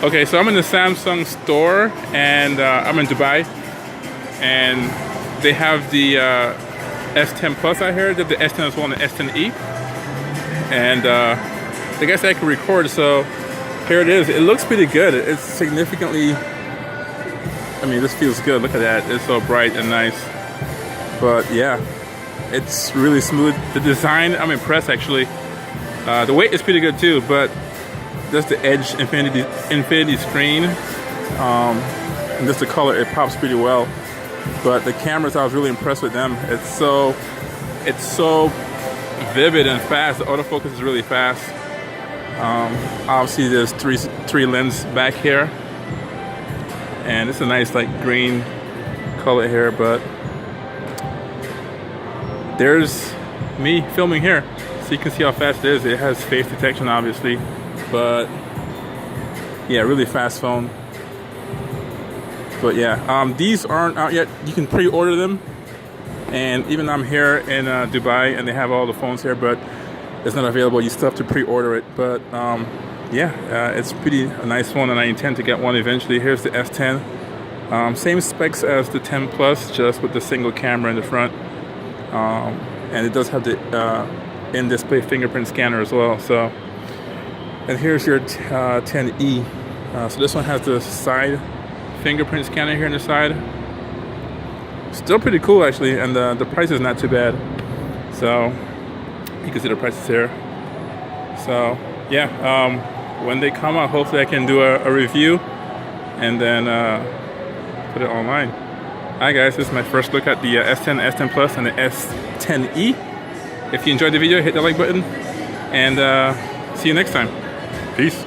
Okay, so I'm in the Samsung store, and I'm in Dubai, and they have the S10 Plus. I heard that the S10 as well and the S10e, and I guess I can record. So here it is. It looks pretty good. It's significantly. I mean, this feels good. Look at that. It's so bright and nice. But yeah, it's really smooth. The design, I'm impressed actually. The weight is pretty good too, but just the edge infinity screen, and just the color, it pops pretty well. But the cameras, I was really impressed with them. It's so vivid and fast. The autofocus is really fast. Obviously, there's three lens back here, and it's a nice like green color here. But there's me filming here, so you can see how fast it is. It has face detection, obviously. But yeah, really fast phone. But yeah, these aren't out yet. You can pre-order them, and even I'm here in Dubai, and they have all the phones here, but it's not available. You still have to pre-order it. But yeah, it's a nice phone, and I intend to get one eventually. Here's the S10, same specs as the 10 Plus, just with the single camera in the front, and it does have the in-display fingerprint scanner as well. So. And here's your 10e. So this one has the side fingerprint scanner here on the side. Still pretty cool actually, and the price is not too bad. So you can see the prices here. So yeah, when they come out, hopefully I can do a review and then put it online. Alright guys, this is my first look at the S10, S10 Plus, and the S10e. If you enjoyed the video, hit the like button, and see you next time. Peace.